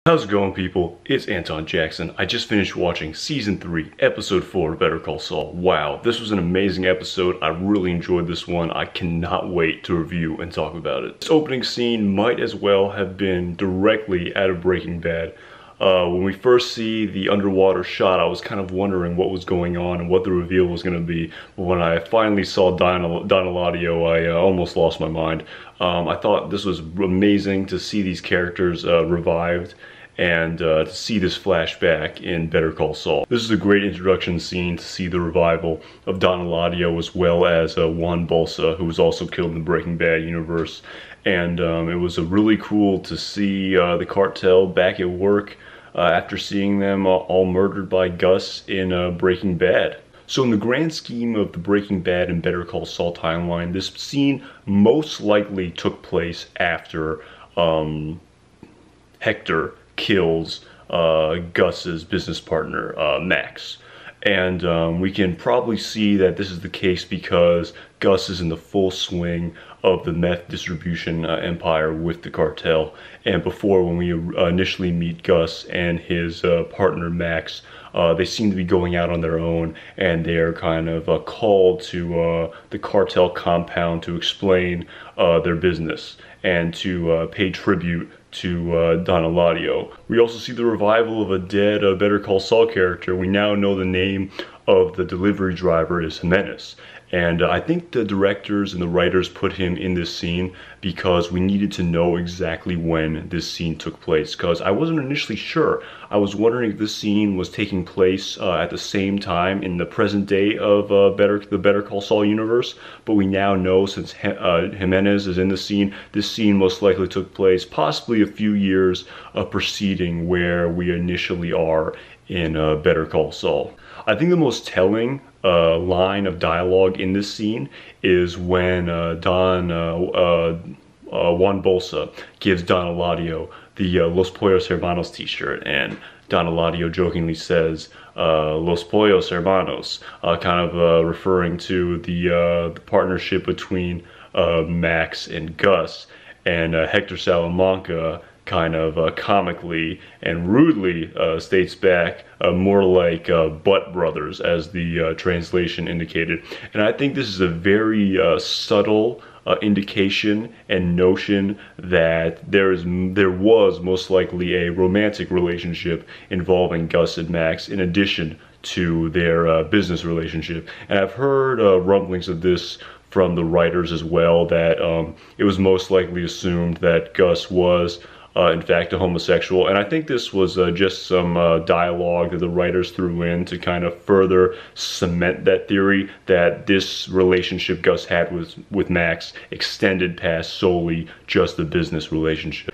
How's it going, people? It's Anton Jackson. I just finished watching Season 3, Episode 4 of Better Call Saul. Wow, this was an amazing episode. I really enjoyed this one. I cannot wait to review and talk about it. This opening scene might as well have been directly out of Breaking Bad. When we first see the underwater shot, I was kind of wondering what was going on and what the reveal was going to be. But when I finally saw Don Eladio, I almost lost my mind. I thought this was amazing to see these characters revived and to see this flashback in Better Call Saul. This is a great introduction scene to see the revival of Don Eladio as well as Juan Bolsa, who was also killed in the Breaking Bad universe. And it was really cool to see the cartel back at work after seeing them all murdered by Gus in Breaking Bad. So in the grand scheme of the Breaking Bad and Better Call Saul timeline, this scene most likely took place after Hector kills Gus's business partner, Max. And we can probably see that this is the case because Gus is in the full swing of the meth distribution empire with the cartel. And before, when we initially meet Gus and his partner Max, they seem to be going out on their own, and they're kind of called to the cartel compound to explain their business and to pay tribute to Don Eladio. We also see the revival of a dead Better Call Saul character. We now know the name of the delivery driver is Jimenez. And I think the directors and the writers put him in this scene because we needed to know exactly when this scene took place, because I wasn't initially sure. I was wondering if this scene was taking place at the same time in the present day of the Better Call Saul universe, but we now know, since Jimenez is in the scene, this scene most likely took place possibly a few years preceding where we initially are in Better Call Saul. I think the most telling line of dialogue in this scene is when Juan Bolsa gives Don Eladio the Los Pollos Hermanos t-shirt, and Don Eladio jokingly says Los Pollos Hermanos, kind of referring to the partnership between Max and Gus, and Hector Salamanca kind of comically and rudely states back more like butt brothers, as the translation indicated. And I think this is a very subtle indication and notion that there was most likely a romantic relationship involving Gus and Max in addition to their business relationship. And I've heard rumblings of this from the writers as well, that it was most likely assumed that Gus was in fact a homosexual. And I think this was just some dialogue that the writers threw in to kind of further cement that theory, that this relationship Gus had with Max extended past solely just the business relationship.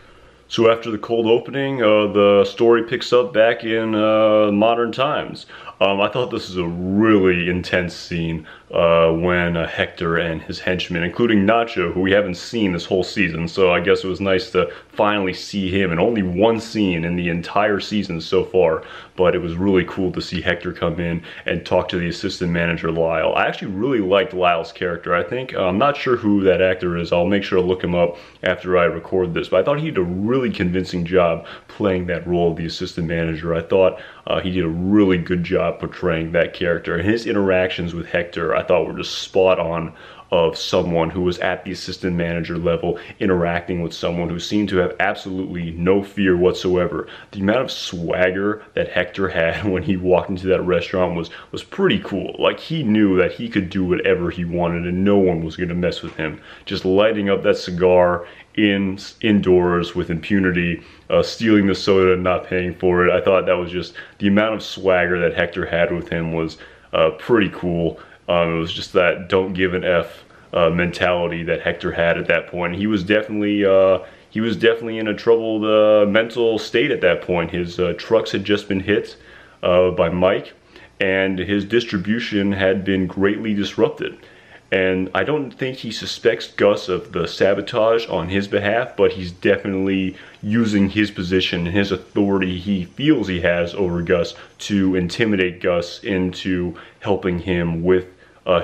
So after the cold opening, the story picks up back in modern times. I thought this was a really intense scene when Hector and his henchmen, including Nacho, who we haven't seen this whole season, so I guess it was nice to finally see him in only one scene in the entire season so far. But it was really cool to see Hector come in and talk to the assistant manager, Lyle. I actually really liked Lyle's character. I think, I'm not sure who that actor is. I'll make sure to look him up after I record this. But I thought he did a really convincing job playing that role of the assistant manager. I thought he did a really good job portraying that character. And his interactions with Hector, I thought, were just spot on, of someone who was at the assistant manager level interacting with someone who seemed to have absolutely no fear whatsoever. The amount of swagger that Hector had when he walked into that restaurant was pretty cool. Like, he knew that he could do whatever he wanted and no one was going to mess with him. Just lighting up that cigar indoors with impunity, stealing the soda and not paying for it. I thought that was just, the amount of swagger that Hector had with him was pretty cool. It was just that don't give an F mentality that Hector had at that point. He was definitely in a troubled mental state at that point. His trucks had just been hit by Mike, and his distribution had been greatly disrupted. And I don't think he suspects Gus of the sabotage on his behalf, but he's definitely using his position and his authority he feels he has over Gus to intimidate Gus into helping him with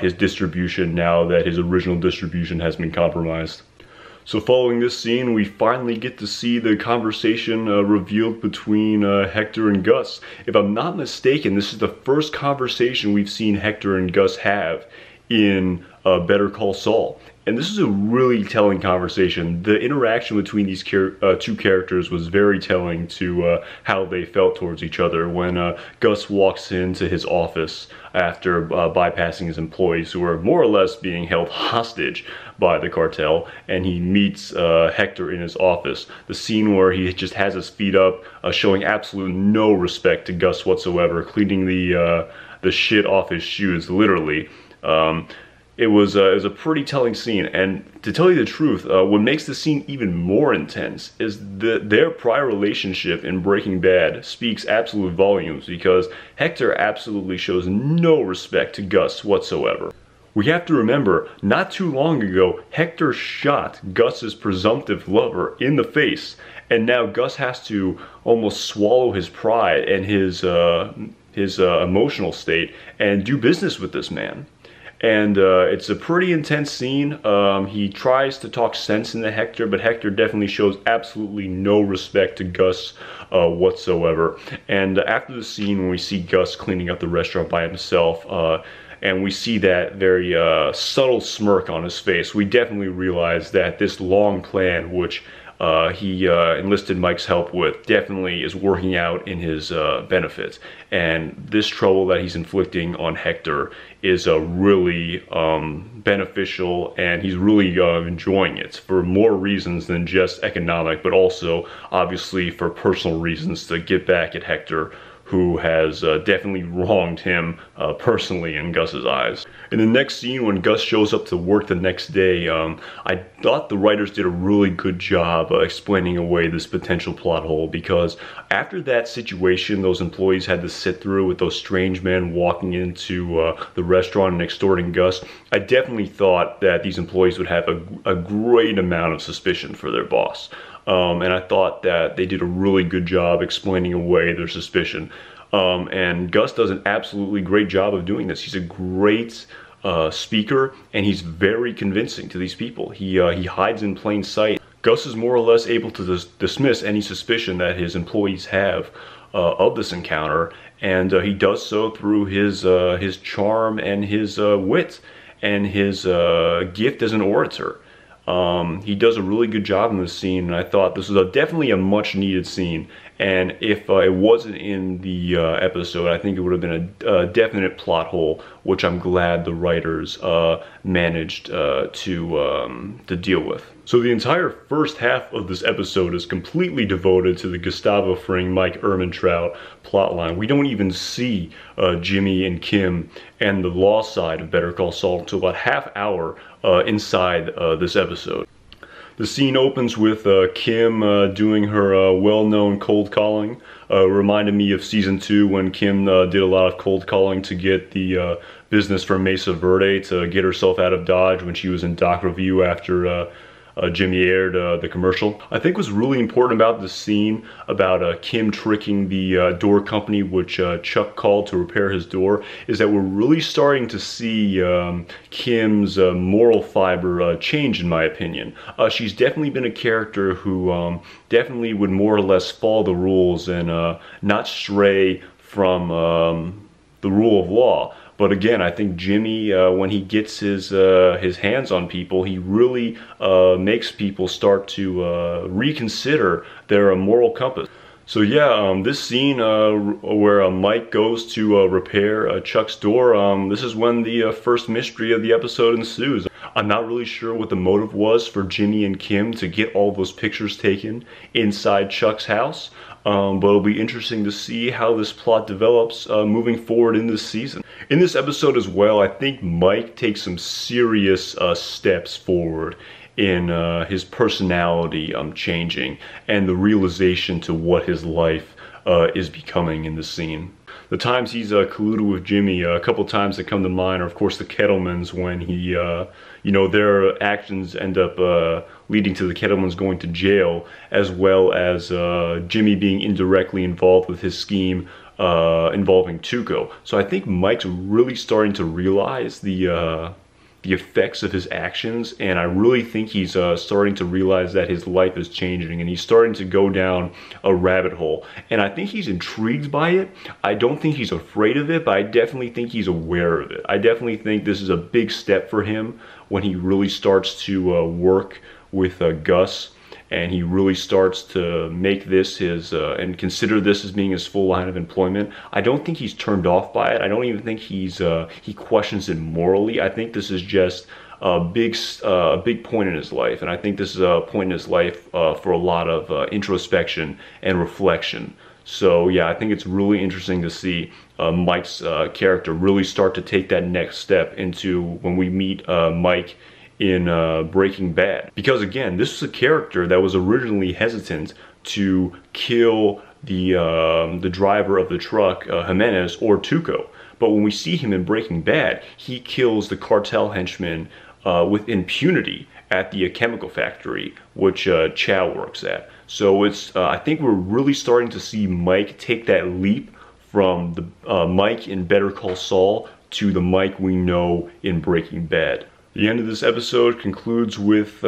his distribution now that his original distribution has been compromised. So following this scene, we finally get to see the conversation revealed between Hector and Gus. If I'm not mistaken, this is the first conversation we've seen Hector and Gus have in Better Call Saul. And this is a really telling conversation. The interaction between these two characters was very telling to how they felt towards each other. When Gus walks into his office after bypassing his employees who are more or less being held hostage by the cartel, and he meets Hector in his office. The scene where he just has his feet up, showing absolute no respect to Gus whatsoever, cleaning the shit off his shoes, literally. It was a pretty telling scene, and to tell you the truth, what makes the scene even more intense is their prior relationship in Breaking Bad speaks absolute volumes, because Hector absolutely shows no respect to Gus whatsoever. We have to remember, not too long ago, Hector shot Gus's presumptive lover in the face, and now Gus has to almost swallow his pride and his emotional state and do business with this man. And it's a pretty intense scene. He tries to talk sense into Hector, but Hector definitely shows absolutely no respect to Gus whatsoever. And after the scene, when we see Gus cleaning up the restaurant by himself, and we see that very subtle smirk on his face, we definitely realize that this long plan, which he enlisted Mike's help with, definitely is working out in his benefit. And this trouble that he's inflicting on Hector is really beneficial, and he's really enjoying it for more reasons than just economic, but also obviously for personal reasons, to get back at Hector, who has definitely wronged him personally in Gus's eyes. In the next scene, when Gus shows up to work the next day, I thought the writers did a really good job explaining away this potential plot hole, because after that situation those employees had to sit through with those strange men walking into the restaurant and extorting Gus, I definitely thought that these employees would have a great amount of suspicion for their boss. And I thought that they did a really good job explaining away their suspicion. And Gus does an absolutely great job of doing this. He's a great speaker, and he's very convincing to these people. He hides in plain sight. Gus is more or less able to dismiss any suspicion that his employees have of this encounter, and he does so through his charm and his wit and his gift as an orator. He does a really good job in this scene, and I thought this was definitely a much needed scene. And if it wasn't in the episode, I think it would have been a definite plot hole, which I'm glad the writers managed to deal with. So the entire first half of this episode is completely devoted to the Gustavo Fring, Mike Ehrmantraut plotline. We don't even see Jimmy and Kim and the law side of Better Call Saul until about half hour inside this episode. The scene opens with Kim doing her well-known cold calling. Reminded me of season 2 when Kim did a lot of cold calling to get the business from Mesa Verde to get herself out of Dodge when she was in doc review after Jimmy aired the commercial. I think what's really important about this scene, about Kim tricking the door company which Chuck called to repair his door, is that we're really starting to see Kim's moral fiber change, in my opinion. She's definitely been a character who definitely would more or less follow the rules and not stray from the rule of law. But again, I think Jimmy, when he gets his hands on people, he really makes people start to reconsider their moral compass. So yeah, this scene where Mike goes to repair Chuck's door, this is when the first mystery of the episode ensues. I'm not really sure what the motive was for Jimmy and Kim to get all those pictures taken inside Chuck's house, but it'll be interesting to see how this plot develops moving forward in this season. In this episode as well, I think Mike takes some serious steps forward in his personality changing and the realization to what his life is becoming in this scene. The times he's colluded with Jimmy, a couple times that come to mind are of course the Kettlemans, when he, you know, their actions end up leading to the Kettlemans going to jail, as well as Jimmy being indirectly involved with his scheme involving Tuco. So I think Mike's really starting to realize the the effects of his actions, and I really think he's starting to realize that his life is changing, and he's starting to go down a rabbit hole. And I think he's intrigued by it. I don't think he's afraid of it, but I definitely think he's aware of it. I definitely think this is a big step for him when he really starts to work with Gus, and he really starts to make this his, and consider this as being his full line of employment. I don't think he's turned off by it. I don't even think he questions it morally. I think this is just a big point in his life, and I think this is a point in his life for a lot of introspection and reflection. So yeah, I think it's really interesting to see Mike's character really start to take that next step into when we meet Mike in Breaking Bad. Because again, this was a character that was originally hesitant to kill the driver of the truck, Jimenez or Tuco. But when we see him in Breaking Bad, he kills the cartel henchman with impunity at the chemical factory, which Chow works at. So it's I think we're really starting to see Mike take that leap from the Mike in Better Call Saul to the Mike we know in Breaking Bad. The end of this episode concludes with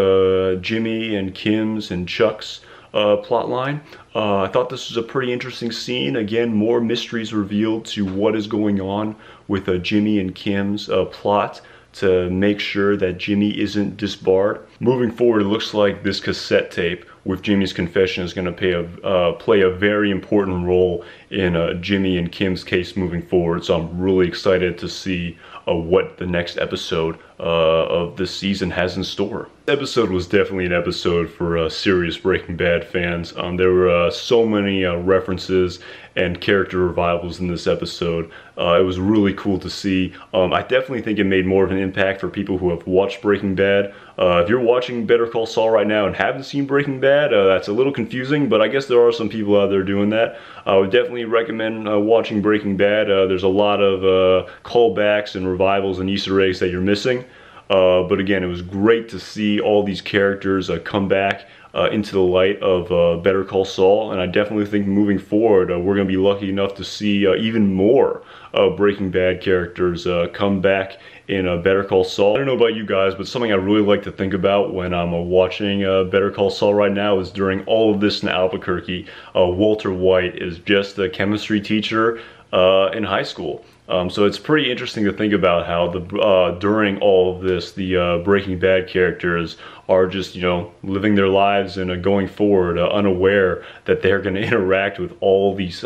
Jimmy and Kim's and Chuck's plotline. I thought this was a pretty interesting scene. Again, more mysteries revealed to what is going on with Jimmy and Kim's plot to make sure that Jimmy isn't disbarred. Moving forward, it looks like this cassette tape with Jimmy's confession is going to play a very important role in Jimmy and Kim's case moving forward. So I'm really excited to see what the next episode of this season has in store. This episode was definitely an episode for serious Breaking Bad fans. There were so many references and character revivals in this episode. It was really cool to see. I definitely think it made more of an impact for people who have watched Breaking Bad. If you're watching Better Call Saul right now and haven't seen Breaking Bad, that's a little confusing, but I guess there are some people out there doing that. I would definitely recommend watching Breaking Bad. There's a lot of callbacks and revivals and Easter eggs that you're missing. But again, it was great to see all these characters come back into the light of Better Call Saul, and I definitely think moving forward we're going to be lucky enough to see even more Breaking Bad characters come back in Better Call Saul. I don't know about you guys, but something I really like to think about when I'm watching Better Call Saul right now is during all of this in Albuquerque, Walter White is just a chemistry teacher in high school. So it's pretty interesting to think about how during all of this, the Breaking Bad characters are just, you know, living their lives and going forward, unaware that they're going to interact with all these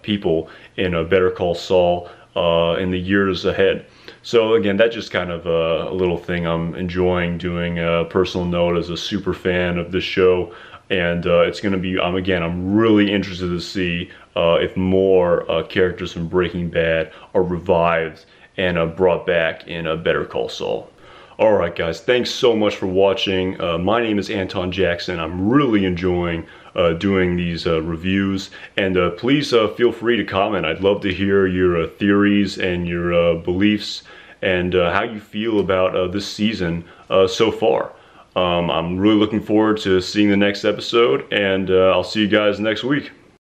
people in Better Call Saul in the years ahead. So again, that's just kind of a little thing I'm enjoying doing, a personal note as a super fan of this show. And it's going to be, I'm really interested to see if more characters from Breaking Bad are revived and brought back in Better Call Saul. Alright guys, thanks so much for watching. My name is Anton Jackson. I'm really enjoying doing these reviews, and please feel free to comment. I'd love to hear your theories and your beliefs and how you feel about this season so far. I'm really looking forward to seeing the next episode, and I'll see you guys next week.